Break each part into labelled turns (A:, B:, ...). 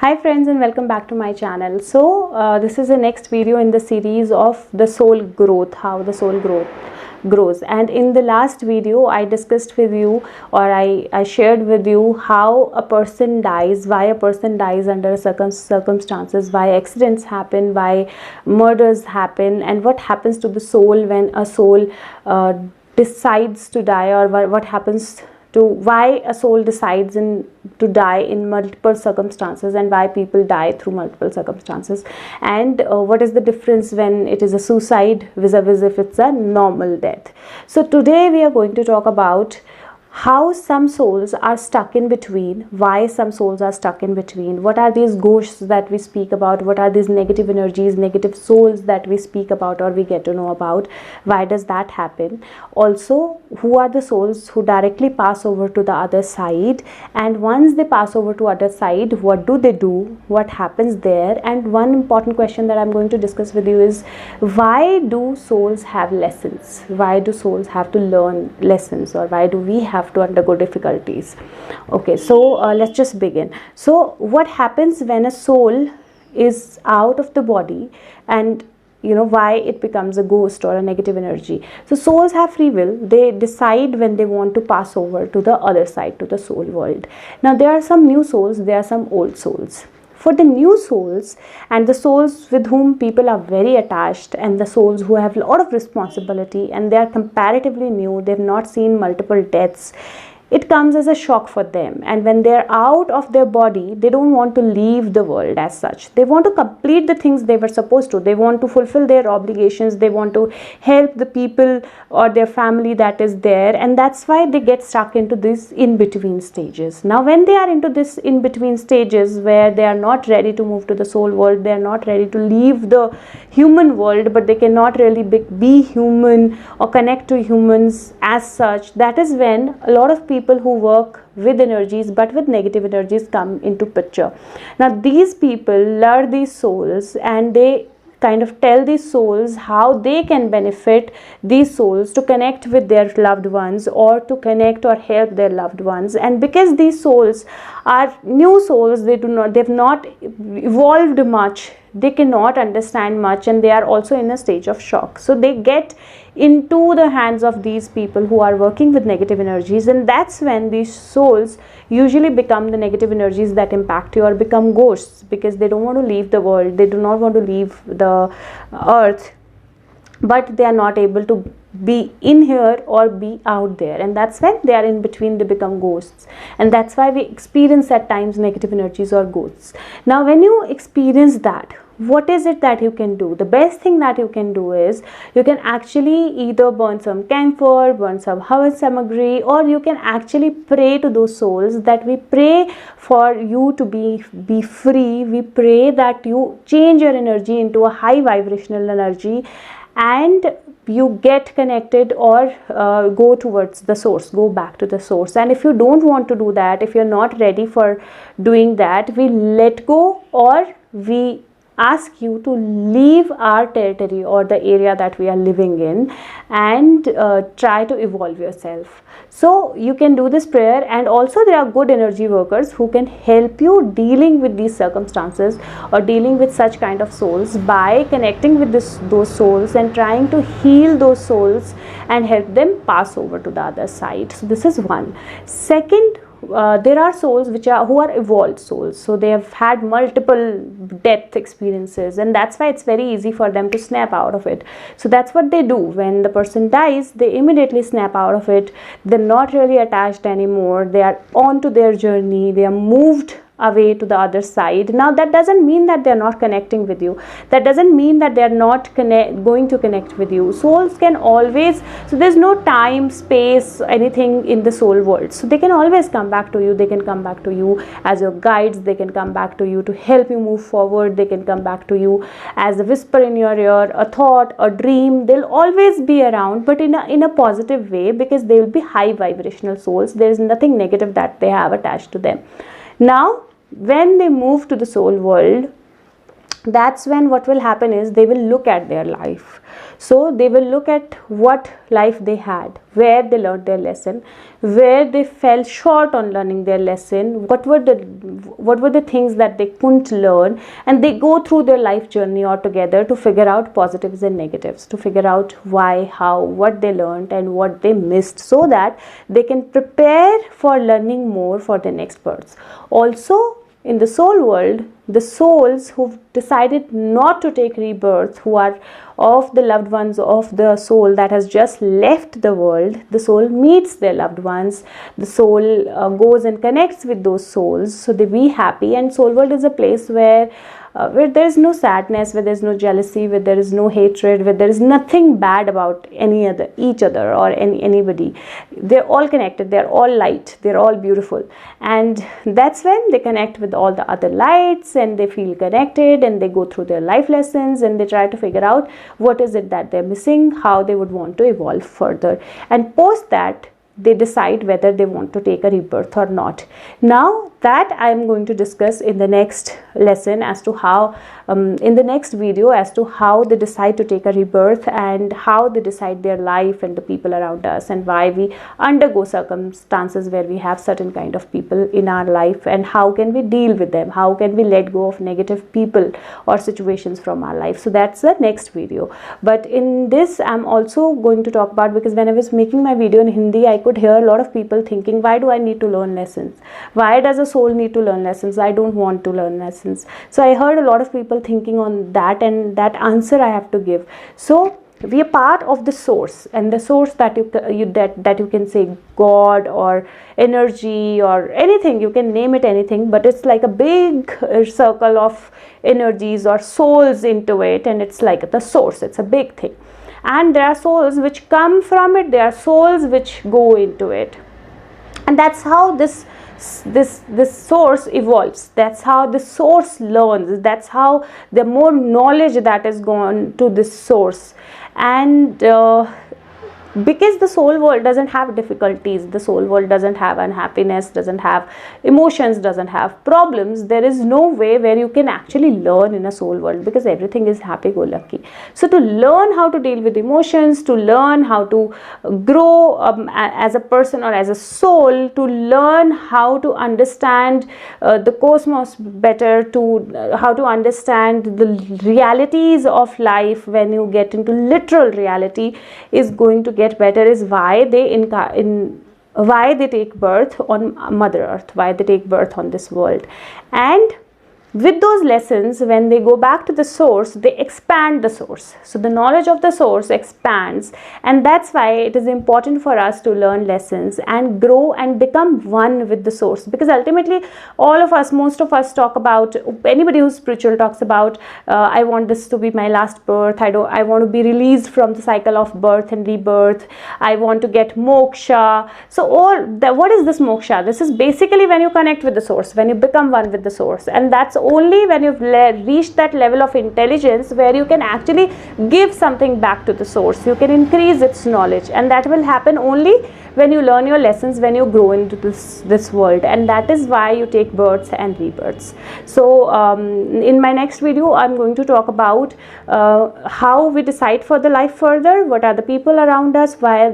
A: Hi friends, and welcome back to my channel. This is the next video in the series of the soul growth, how the soul grows. And in the last video I discussed with you, or I shared with you, how a person dies, why a person dies under circumstances, why accidents happen, why murders happen, and what happens to the soul when a soul decides to die, or what happens to why a soul decides to die in multiple circumstances, and why people die through multiple circumstances, and what is the difference when it is a suicide vis-a-vis if it's a normal death. So today we are going to talk about how some souls are stuck in between, why some souls are stuck in between, what are these ghosts that we speak about, what are these negative energies, negative souls that we speak about or we get to know about, why does that happen, also who are the souls who directly pass over to the other side, and once they pass over to other side, what do they do, what happens there. And one important question that I'm going to discuss with you is, why do souls have lessons, why do souls have to learn lessons, or why do we have to undergo difficulties. Okay, so let's just begin. So what happens when a soul is out of the body, and why it becomes a ghost or a negative energy. So souls have free will. They decide when they want to pass over to the other side, to the soul world. Now there are some new souls, there are some old souls. For the new souls, and the souls with whom people are very attached, and the souls who have a lot of responsibility and they are comparatively new, they've not seen multiple deaths, it comes as a shock for them. And when they're out of their body, they don't want to leave the world as such. They want to complete the things they were supposed to. They want to fulfill their obligations. They want to help the people or their family that is there. And that's why they get stuck into these in-between stages. Now, when they are into this in-between stages where they are not ready to move to the soul world, they are not ready to leave the human world, but they cannot really be human or connect to humans as such, that is when a lot of people who work with energies but with negative energies come into picture. Now these people lure these souls, and they kind of tell these souls how they can benefit these souls to connect with their loved ones, or to connect or help their loved ones. And because these souls are new souls, they've not evolved much, they cannot understand much, and they are also in a stage of shock. So they get into the hands of these people who are working with negative energies, and that's when these souls usually become the negative energies that impact you, or become ghosts, because they don't want to leave the world, they do not want to leave the earth, but they are not able to be in here or be out there, and that's when they are in between, they become ghosts. And that's why we experience at times negative energies or ghosts. Now when you experience that, what is it that you can do? The best thing that you can do is, you can actually either burn some camphor, burn some havan samagri, or you can actually pray to those souls, that we pray for you to be free. We pray that you change your energy into a high vibrational energy, and you get connected, or go towards the source, go back to the source. And if you don't want to do that, if you're not ready for doing that, we let go, or we ask you to leave our territory or the area that we are living in, and try to evolve yourself. So you can do this prayer. And also there are good energy workers who can help you dealing with these circumstances, or dealing with such kind of souls, by connecting with those souls and trying to heal those souls and help them pass over to the other side. So this is one. Second, there are souls who are evolved souls, so they have had multiple death experiences, and that's why it's very easy for them to snap out of it. So that's what they do. When the person dies, they immediately snap out of it. They're not really attached anymore, they are on to their journey, they are moved away to the other side. Now that doesn't mean that they're not connecting with you, that doesn't mean that they're not going to connect with you. Souls can always, so there's no time, space, anything in the soul world, so they can always come back to you. They can come back to you as your guides, they can come back to you to help you move forward, they can come back to you as a whisper in your ear, a thought, a dream. They'll always be around, but in a positive way, because they will be high vibrational souls. There is nothing negative that they have attached to them. Now when they move to the soul world, that's when what will happen is they will look at their life. So they will look at what life they had, where they learned their lesson, where they fell short on learning their lesson, what were the things that they couldn't learn, and they go through their life journey altogether to figure out positives and negatives, to figure out why, how, what they learned and what they missed, so that they can prepare for learning more for their next births. Also, in the soul world, the souls who've decided not to take rebirth, who are of the loved ones of the soul that has just left the world, the soul meets their loved ones, the soul goes and connects with those souls, so they be happy. And soul world is a place where there is no sadness, where there is no jealousy, where there is no hatred, where there is nothing bad about each other or anybody. They're all connected, they're all light, they're all beautiful, and that's when they connect with all the other lights and they feel connected, and they go through their life lessons and they try to figure out what is it that they're missing, how they would want to evolve further, and post that they decide whether they want to take a rebirth or not. Now that I am going to discuss in the next lesson as to how in the next video as to how they decide to take a rebirth, and how they decide their life and the people around us, and why we undergo circumstances where we have certain kind of people in our life, and how can we deal with them, how can we let go of negative people or situations from our life. So that's the next video. But in this I'm also going to talk about, because when I was making my video in Hindi, I could hear a lot of people thinking, why do I need to learn lessons? Why does a soul need to learn lessons? I don't want to learn lessons. So I heard a lot of people thinking on that, and that answer I have to give. So we are part of the source, and the source that you can say God or energy or anything, you can name it anything, but it's like a big circle of energies or souls into it, and it's like the source, it's a big thing. And there are souls which come from it, there are souls which go into it, and that's how this source evolves, that's how the source learns, that's how the more knowledge that is gone to this source. And because the soul world doesn't have difficulties, the soul world doesn't have unhappiness, doesn't have emotions, doesn't have problems, there is no way where you can actually learn in a soul world, because everything is happy-go-lucky. So to learn how to deal with emotions, to learn how to grow as a person or as a soul, to learn how to understand the cosmos better, to how to understand the realities of life when you get into literal reality, is going to get better, is why they take birth on Mother Earth, why they take birth on this world. And with those lessons, when they go back to the source, they expand the source. So the knowledge of the source expands, and that's why it is important for us to learn lessons and grow and become one with the source. Because ultimately, all of us, most of us talk about, anybody who's spiritual talks about, I want this to be my last birth, I want to be released from the cycle of birth and rebirth, I want to get moksha. So what is this moksha? This is basically when you connect with the source, when you become one with the source, and that's only when you've reached that level of intelligence where you can actually give something back to the source, you can increase its knowledge, and that will happen only when you learn your lessons, when you grow into this world. And that is why you take births and rebirths. So in my next video I'm going to talk about how we decide for the life further, what are the people around us, why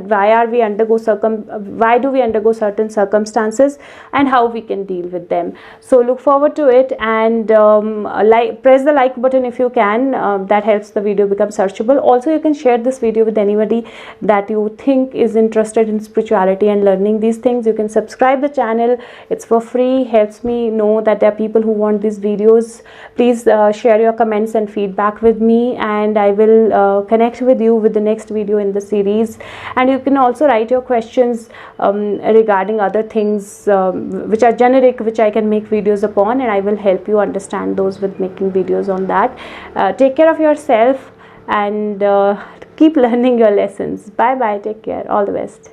A: do we undergo certain circumstances, and how we can deal with them. So look forward to it, and press the like button if you can, that helps the video become searchable. Also, you can share this video with anybody that you think is interested in spirituality and learning these things. You can subscribe the channel, it's for free, helps me know that there are people who want these videos. Please share your comments and feedback with me, and I will connect with you with the next video in the series. And you can also write your questions regarding other things which are generic, which I can make videos upon, and I will help you understand those with making videos on that. Take care of yourself, and keep learning your lessons. Bye bye, take care, all the best.